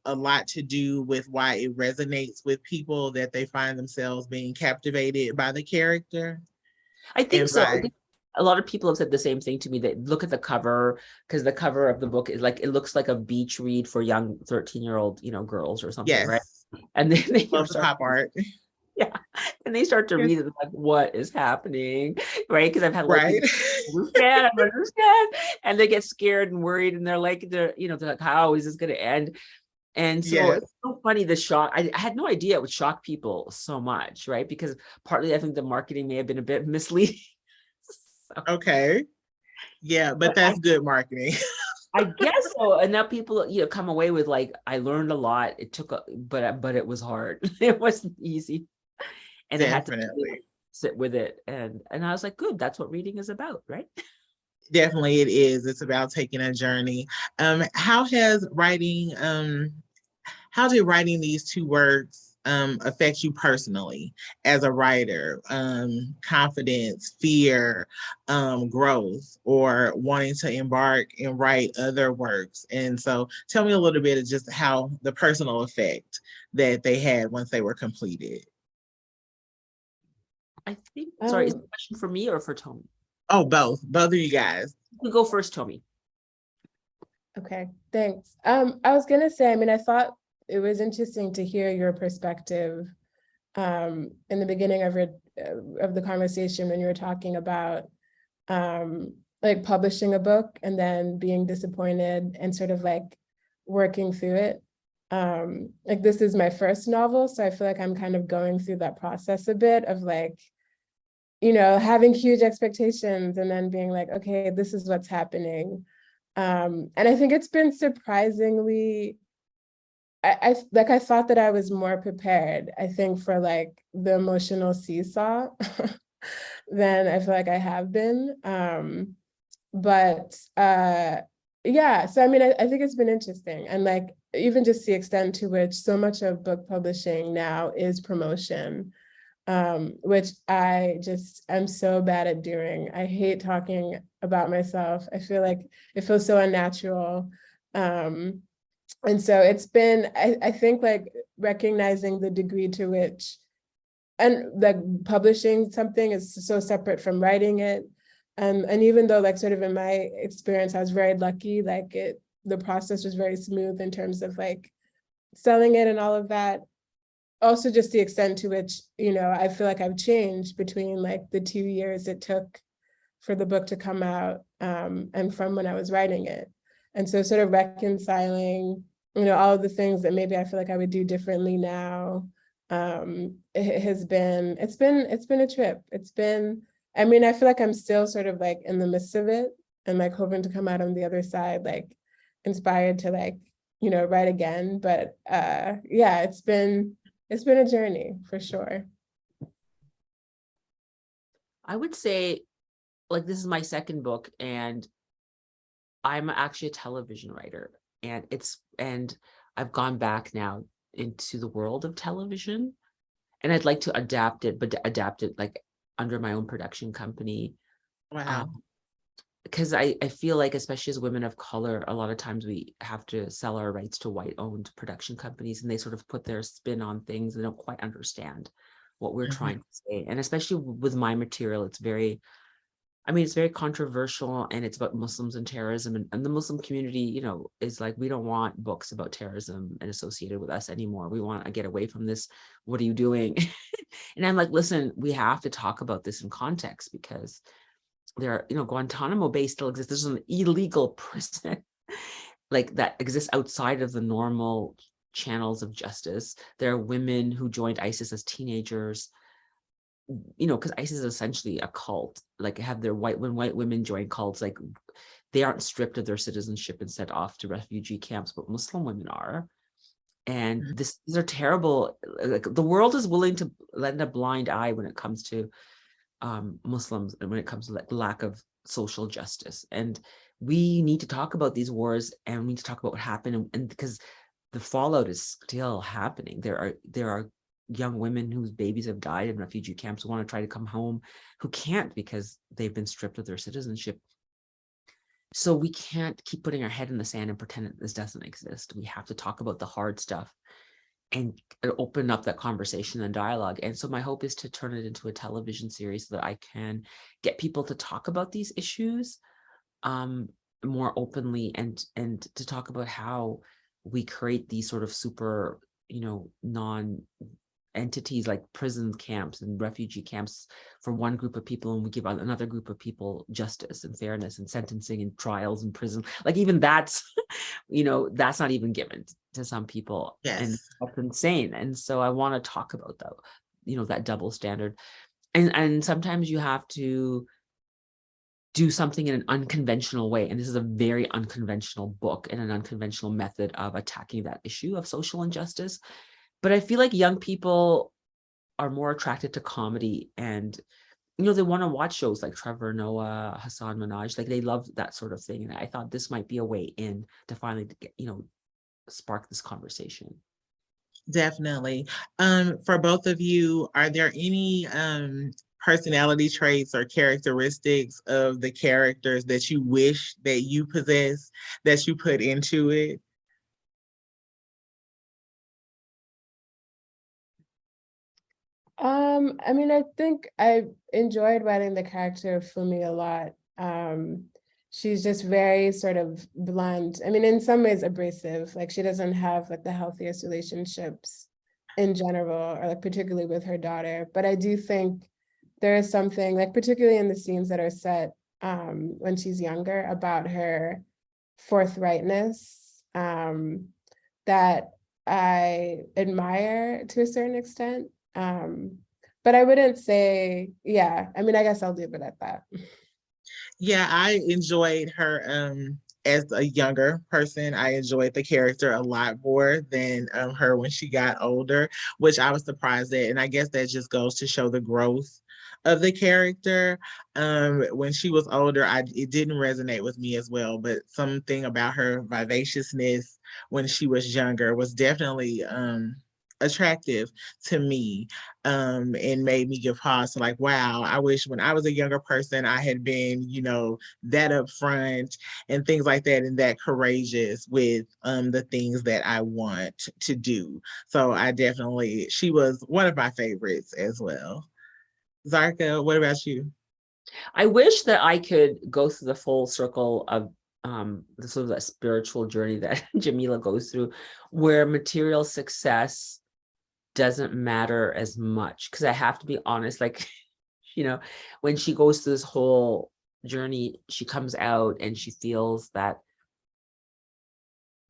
a lot to do with why it resonates with people, that they find themselves being captivated by the character? I think so. I think a lot of people have said the same thing to me. That look at the cover, because the cover of the book is like, it looks like a beach read for young 13-year-old, girls or something, yes. Right? And then they love the pop art. Yeah, and they start to read it like, what is happening, right? Because I've had right. I understand, and they get scared and worried, and they're like, they're like, how is this going to end? And so It's so funny, the shock. I had no idea it would shock people so much, right? Because partly I think the marketing may have been a bit misleading. Okay. Yeah, but that's good marketing. I guess so. And now people, come away with like, I learned a lot. It took, but it was hard. It wasn't easy. And Definitely. I had to sit with it. And I was like, good, that's what reading is about, right? Definitely it is. It's about taking a journey. How did writing these two words affect you personally as a writer? Confidence, fear, growth, or wanting to embark and write other works. And so tell me a little bit of just how the personal effect that they had once they were completed. I think, sorry, is the question for me or for Tomi? Oh, both of you guys. You go first, Tomi. Okay, thanks. I was gonna say, I thought it was interesting to hear your perspective in the beginning of the conversation when you were talking about like publishing a book and then being disappointed and sort of like working through it. Like this is my first novel, so I feel like I'm kind of going through that process a bit of like, having huge expectations and then being like, okay, this is what's happening. And I think it's been surprisingly, I thought that I was more prepared, I think, for like the emotional seesaw than I feel like I have been. Yeah, so I think it's been interesting. And like, even just the extent to which so much of book publishing now is promotion, which I'm so bad at doing. I hate talking about myself. I feel like it feels so unnatural. And so it's been, I think, like recognizing the degree to which, and like publishing something is so separate from writing it. And even though like sort of in my experience, I was very lucky, like the process was very smooth in terms of like selling it and all of that. Also just the extent to which, I feel like I've changed between like the 2 years it took for the book to come out and from when I was writing it. And so sort of reconciling, all of the things that maybe I feel like I would do differently now. It's been a trip. I feel like I'm still sort of like in the midst of it and like hoping to come out on the other side, like inspired to like, write again. But yeah, it's been a journey for sure. I would say, like, this is my second book and I'm actually a television writer, and I've gone back now into the world of television, and I'd like to adapt it, but adapt it like under my own production company. Wow. Because I feel like, especially as women of color, a lot of times we have to sell our rights to white-owned production companies, and they sort of put their spin on things. They don't quite understand what we're trying to say. And especially with my material, it's very, I mean, it's very controversial, and it's about Muslims and terrorism. And the Muslim community, you know, is like, we don't want books about terrorism and associated with us anymore. We want to get away from this. What are you doing? And I'm like, listen, we have to talk about this in context, because there are, you know, Guantanamo Bay still exists. There's an illegal prison like that exists outside of the normal channels of justice. There are women who joined ISIS as teenagers, you know, because ISIS is essentially a cult. Like, have their when white women join cults, like, they aren't stripped of their citizenship and sent off to refugee camps, but Muslim women are. And these are terrible. Like, the world is willing to lend a blind eye when it comes to Muslims, and when it comes to like lack of social justice. And we need to talk about these wars, and we need to talk about what happened, and because the fallout is still happening. There are young women whose babies have died in refugee camps who want to try to come home, who can't because they've been stripped of their citizenship. So we can't keep putting our head in the sand and pretend that this doesn't exist. We have to talk about the hard stuff and open up that conversation and dialogue. And so my hope is to turn it into a television series so that I can get people to talk about these issues more openly, and to talk about how we create these sort of super, you know, non entities like prison camps and refugee camps for one group of people, and we give another group of people justice and fairness and sentencing and trials in prison. Like, even that's, you know, that's not even given to some people. And that's insane. And so I want to talk about that, you know, that double standard. And sometimes you have to do something in an unconventional way. And this is a very unconventional book and an unconventional method of attacking that issue of social injustice. But I feel like young people are more attracted to comedy, and, you know, they want to watch shows like Trevor Noah, Hassan Minaj, like they love that sort of thing. And I thought this might be a way in to finally get, you know, spark this conversation. Definitely. For both of you, are there any personality traits or characteristics of the characters that you wish that you possess, that you put into it? I mean, I think I enjoyed writing the character of Fumi a lot. She's just very sort of blunt. I mean, in some ways abrasive. Like, she doesn't have like the healthiest relationships in general, or like particularly with her daughter. But I do think there is something, like particularly in the scenes that are set when she's younger, about her forthrightness that I admire to a certain extent. But I wouldn't say, yeah, I mean, I guess I'll leave it at that. Yeah, I enjoyed her as a younger person. I enjoyed the character a lot more than her when she got older, which I was surprised at. And I guess that just goes to show the growth of the character. When she was older, it didn't resonate with me as well, but something about her vivaciousness when she was younger was definitely attractive to me, and made me give pause to like, wow, I wish when I was a younger person I had been, you know, that upfront and things like that, and that courageous with the things that I want to do. So I definitely, she was one of my favorites as well. Zarqa, what about you? I wish that I could go through the full circle of the sort of that spiritual journey that Jameela goes through, where material success doesn't matter as much. Because I have to be honest, like, you know, when she goes through this whole journey, she comes out and she feels that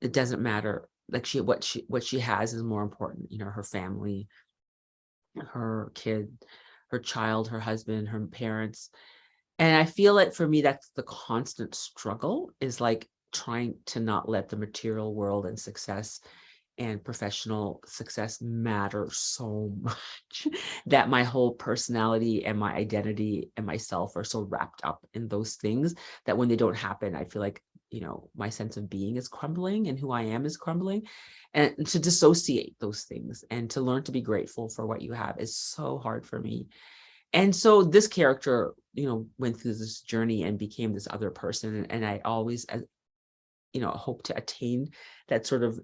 it doesn't matter. Like, what she has is more important, you know, her family, her kid, her child, her husband, her parents. And I feel like for me, that's the constant struggle, is like trying to not let the material world and success and professional success matter so much that my whole personality and my identity and myself are so wrapped up in those things that when they don't happen, I feel like, my sense of being is crumbling and who I am is crumbling. And to dissociate those things and to learn to be grateful for what you have is so hard for me. And so this character, went through this journey and became this other person. And I always, hope to attain that sort of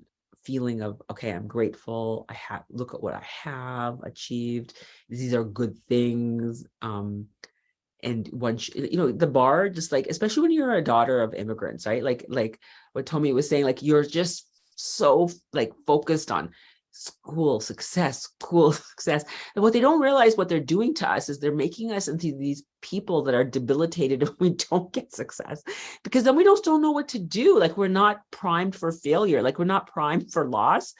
feeling of, okay, I'm grateful. Look at what I have achieved. These are good things. And once, the bar, just like, especially when you're a daughter of immigrants, right? Like what Tomi was saying, like, you're just so like focused on school success. And what they don't realize, what they're doing to us is they're making us into these people that are debilitated if we don't get success, because then we don't know what to do. Like, we're not primed for failure. Like, we're not primed for loss.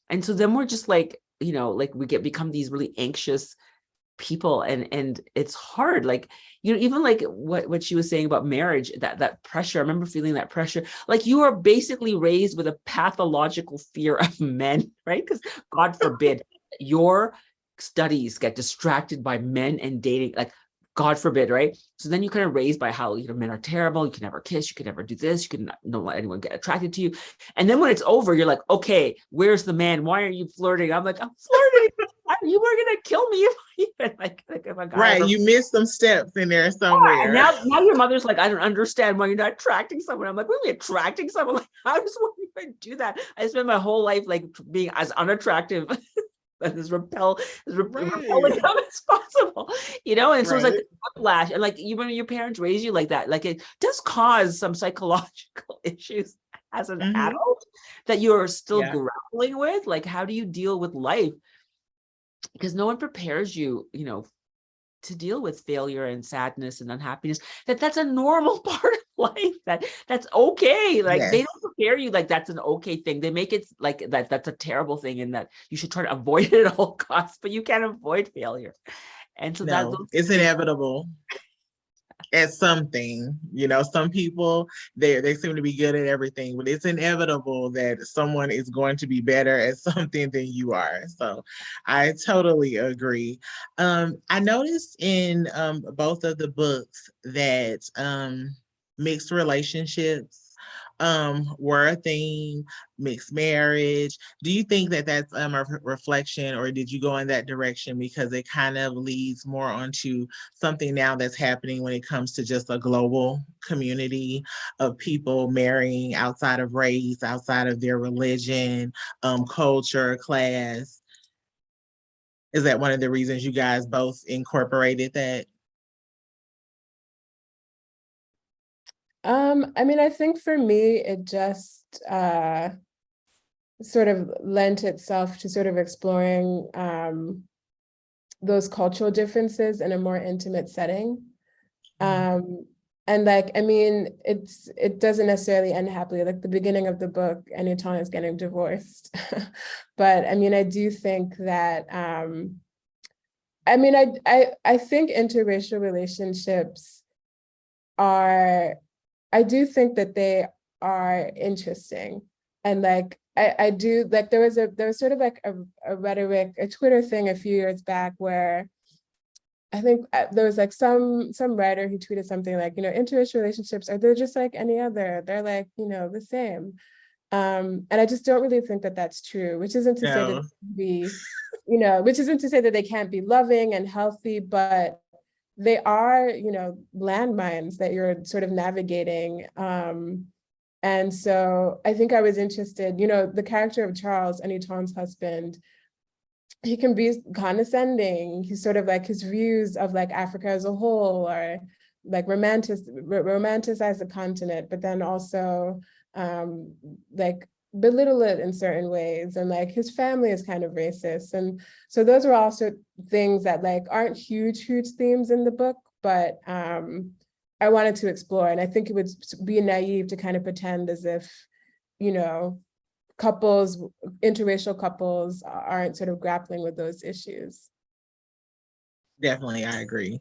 And so then we're just like, like we become these really anxious people, and it's hard. Like, even like what she was saying about marriage, that pressure. I remember feeling that pressure. Like, you are basically raised with a pathological fear of men, right? Because God forbid your studies get distracted by men and dating, like, God forbid, right? So then you kind of raised by how men are terrible. You can never kiss, you can never do this, you can don't let anyone get attracted to you. And then when it's over, you're like, okay, where's the man? Why are you flirting? I'm like, I'm flirting. You were gonna kill me if even like if a guy Right, ever... you missed some steps in there somewhere. And now your mother's like, I don't understand why you're not attracting someone. I'm like, what are we attracting someone? Like, how does one even do that? I spent my whole life like being as unattractive and as repelling as possible, and so it's like the backlash. And like, when your parents raise you like that, like, it does cause some psychological issues as an adult that you're still grappling with. Like, how do you deal with life? Because no one prepares you, to deal with failure and sadness and unhappiness, that's a normal part of life, that's okay. Like, they don't prepare you like that's an okay thing. They make it like that's a terrible thing, and that you should try to avoid it at all costs, but you can't avoid failure. And so it's inevitable at something. Some people, they seem to be good at everything, but it's inevitable that someone is going to be better at something than you are. So I totally agree. I noticed in both of the books that mixed relationships were a theme, mixed marriage. Do you think that that's a reflection, or did you go in that direction because it kind of leads more onto something now that's happening when it comes to just a global community of people marrying outside of race, outside of their religion, culture, class? Is that one of the reasons you guys both incorporated that? I think for me, it just sort of lent itself to sort of exploring those cultural differences in a more intimate setting. And like, it doesn't necessarily end happily. Like, the beginning of the book, Anton is getting divorced. But I do think that, I think interracial relationships I do think that they are interesting. And like, I do, like, there was sort of like a rhetoric, a Twitter thing a few years back where I think there was like some writer who tweeted something like, interracial relationships, they're just like any other, they're like, the same. And I just don't really think that that's true, which isn't to say that which isn't to say that they can't be loving and healthy, but they are, landmines that you're sort of navigating. And so I think I was interested, the character of Charles, Aniton's husband, he can be condescending. He's sort of like, his views of like Africa as a whole are like romanticize the continent, but then also like belittle it in certain ways. And like, his family is kind of racist. And so those are also things that like aren't huge themes in the book, but I wanted to explore. And I think it would be naive to kind of pretend as if, interracial couples aren't sort of grappling with those issues. Definitely, I agree.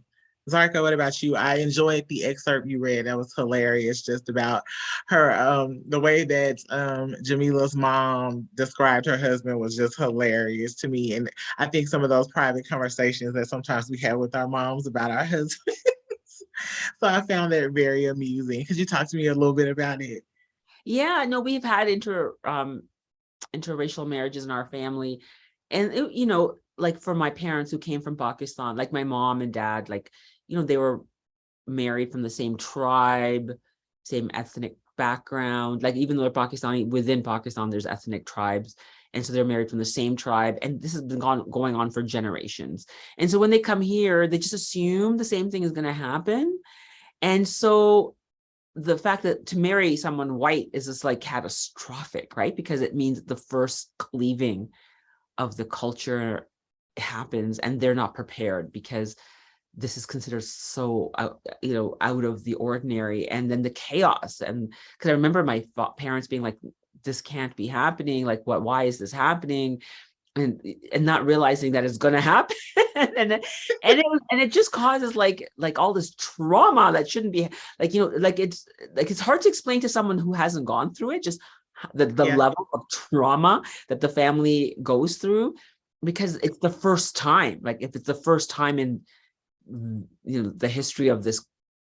Zarqa, what about you? I enjoyed the excerpt you read. That was hilarious, just about her, the way that Jameela's mom described her husband was just hilarious to me. And I think some of those private conversations that sometimes we have with our moms about our husbands. So I found that very amusing. Could you talk to me a little bit about it? Yeah, no, we've had interracial marriages in our family. And, like for my parents who came from Pakistan, like my mom and dad, like, they were married from the same tribe, same ethnic background. Like even though they're Pakistani, within Pakistan, there's ethnic tribes. And so they're married from the same tribe. And this has been going on for generations. And so when they come here, they just assume the same thing is going to happen. And so the fact that to marry someone white is just like catastrophic, right? Because it means the first cleaving of the culture happens and they're not prepared because this is considered so out of the ordinary. And then the chaos, and because I remember my parents being like, this can't be happening, like why is this happening, and not realizing that it's going to happen. and it just causes like all this trauma that shouldn't be, like, it's hard to explain to someone who hasn't gone through it, just the Yeah. level of trauma that the family goes through, because it's the first time, like if it's the first time in the history of this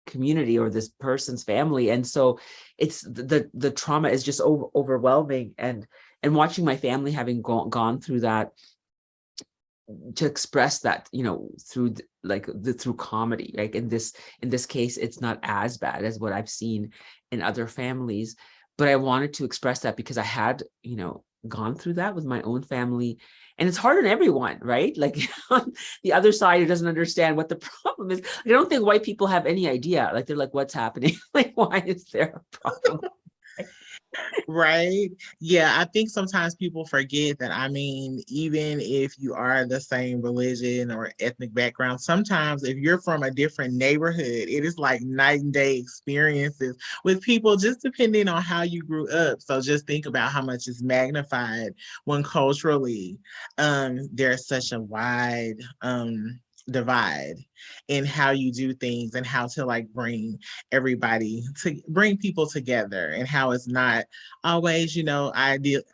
community or this person's family. And so it's the trauma is just overwhelming, and watching my family having gone through that, to express that through through comedy, like in this case it's not as bad as what I've seen in other families, but I wanted to express that because I had gone through that with my own family. And it's hard on everyone, right? Like on the other side who doesn't understand what the problem is. I don't think white people have any idea. Like they're like, what's happening? Like, why is there a problem? Right. Yeah, I think sometimes people forget that, I mean, even if you are the same religion or ethnic background, sometimes if you're from a different neighborhood, it is like night and day experiences with people, just depending on how you grew up. So just think about how much is magnified when culturally there's such a wide divide in how you do things and how to like bring people together, and how it's not always,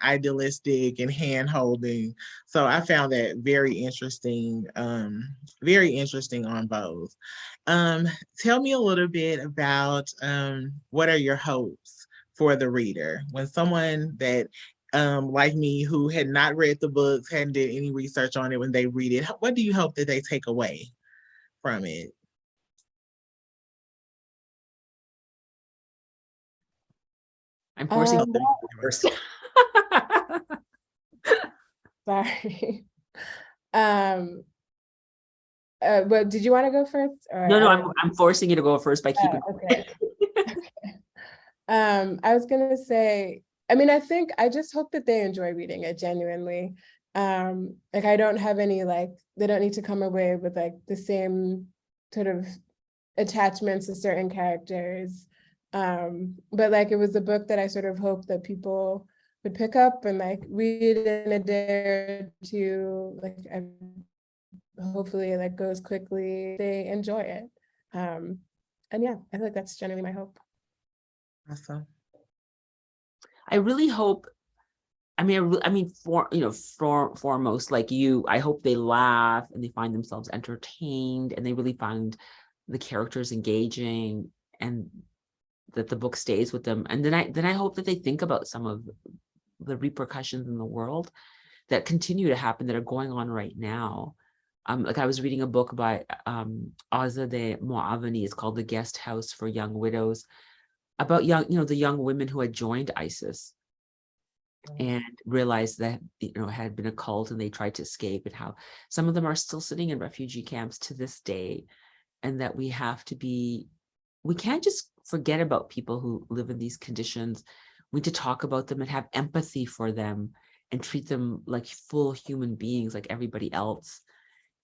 idealistic and hand holding. So I found that very interesting on both. Tell me a little bit about what are your hopes for the reader when someone that like me, who had not read the books, hadn't did any research on it, when they read it, what do you hope that they take away from it? I'm forcing Um, first. sorry. Um, but did you want to go first? Or No, I'm forcing you to go first by keeping. okay. I was gonna say, I mean, I think I just hope that they enjoy reading it genuinely. Like I don't have any they don't need to come away with like the same sort of attachments to certain characters. But like it was a book that I sort of hope that people would pick up and like read in a day or two. Like hopefully it like goes quickly. They enjoy it. And yeah, I feel like that's generally my hope. Awesome. I really hope, foremost, like you, I hope they laugh and they find themselves entertained and they really find the characters engaging, and that the book stays with them. And then I hope that they think about some of the repercussions in the world that continue to happen, that are going on right now. Like I was reading a book by Azadeh Moavani. It's called The Guest House for Young Widows, about the young women who had joined ISIS and realized that had been a cult, and they tried to escape, and how some of them are still sitting in refugee camps to this day. And that we can't just forget about people who live in these conditions. We need to talk about them and have empathy for them and treat them like full human beings, like everybody else.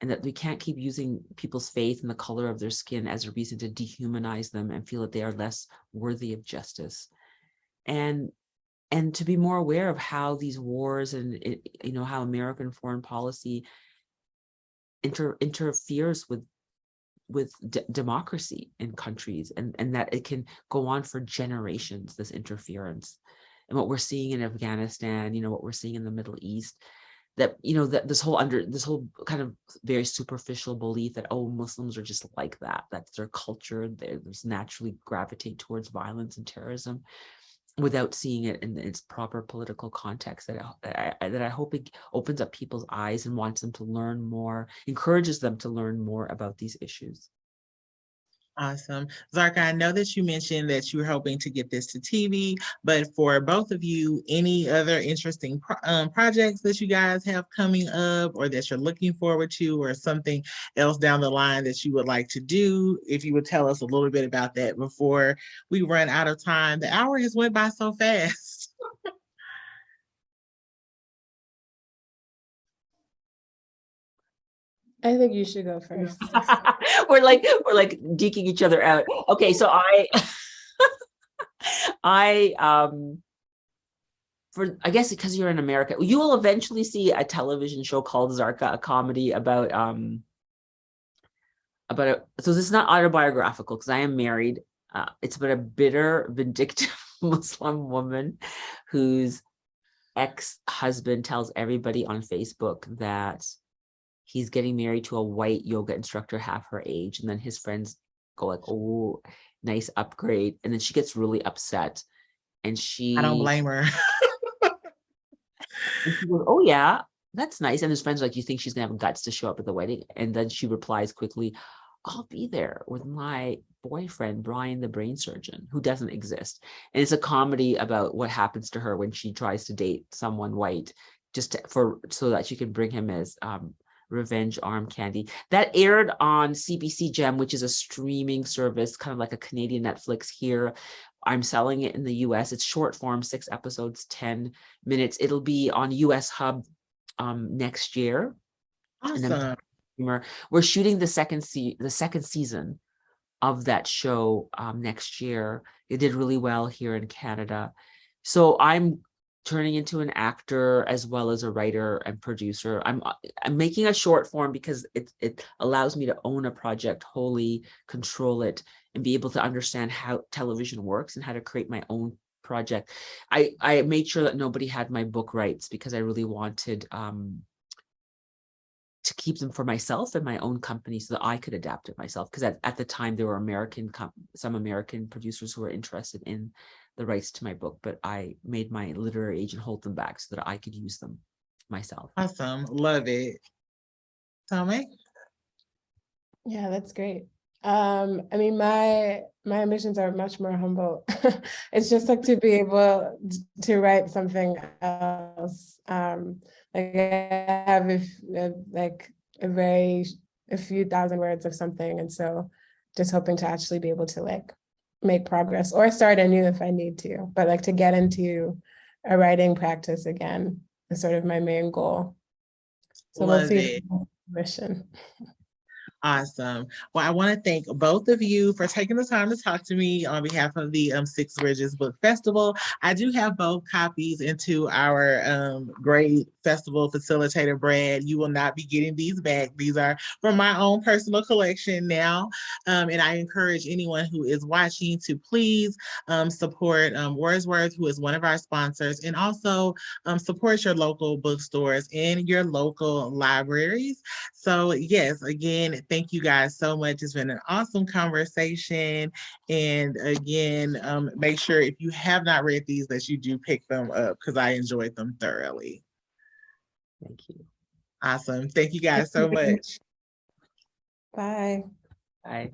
And that we can't keep using people's faith and the color of their skin as a reason to dehumanize them and feel that they are less worthy of justice. And to be more aware of how these wars and how American foreign policy interferes with democracy in countries, and that it can go on for generations, this interference. And what we're seeing in Afghanistan, what we're seeing in the Middle East, that that this whole kind of very superficial belief that, oh, Muslims are just like that's their culture, they just naturally gravitate towards violence and terrorism. without seeing it in its proper political context, that I hope it opens up people's eyes and wants them to learn more, encourages them to learn more about these issues. Awesome. Zarqa, I know that you mentioned that you were hoping to get this to TV, but for both of you, any other interesting projects that you guys have coming up or that you're looking forward to, or something else down the line that you would like to do? If you would tell us a little bit about that before we run out of time. The hour has went by so fast. I think you should go first. we're like deking each other out. Okay, so I guess because you're in America, you will eventually see a television show called Zarqa, a comedy about so this is not autobiographical because I am married. It's about a bitter, vindictive Muslim woman whose ex-husband tells everybody on Facebook that he's getting married to a white yoga instructor half her age. And then his friends go like, oh, nice upgrade. And then she gets really upset. And I don't blame her. And she goes, oh, yeah, that's nice. And his friends are like, you think she's going to have guts to show up at the wedding? And then she replies quickly, I'll be there with my boyfriend, Brian, the brain surgeon, who doesn't exist. And it's a comedy about what happens to her when she tries to date someone white so that she can bring him as revenge arm candy. That aired on CBC Gem, which is a streaming service, kind of like a Canadian Netflix here. I'm selling it in the US. It's short form, 6 episodes, 10 minutes. It'll be on US Hub next year. Awesome. And then we're shooting the second season of that show next year. It did really well here in Canada. So I'm turning into an actor as well as a writer and producer. I'm making a short form because it allows me to own a project wholly, control it, and be able to understand how television works and how to create my own project. I made sure that nobody had my book rights because I really wanted to keep them for myself and my own company so that I could adapt it myself. Because at the time there were some American producers who were interested in the rights to my book, but I made my literary agent hold them back so that I could use them myself. Awesome. Love it. Tomi? Yeah, that's great. I mean, my ambitions are much more humble. It's just like to be able to write something else. Like I have a few thousand words of something, and so just hoping to actually be able to like make progress or start anew if I need to. But like to get into a writing practice again is sort of my main goal. So we'll see. Mission. Awesome. Well, I want to thank both of you for taking the time to talk to me on behalf of the Six Bridges Book Festival. I do have both copies into our great festival facilitator, Brad. You will not be getting these back. These are from my own personal collection now. And I encourage anyone who is watching to please support Wordsworth, who is one of our sponsors, and also support your local bookstores and your local libraries. So yes, again, thank you guys so much. It's been an awesome conversation. And again, make sure if you have not read these that you do pick them up because I enjoyed them thoroughly. Thank you. Awesome. Thank you guys so much. Bye. Bye.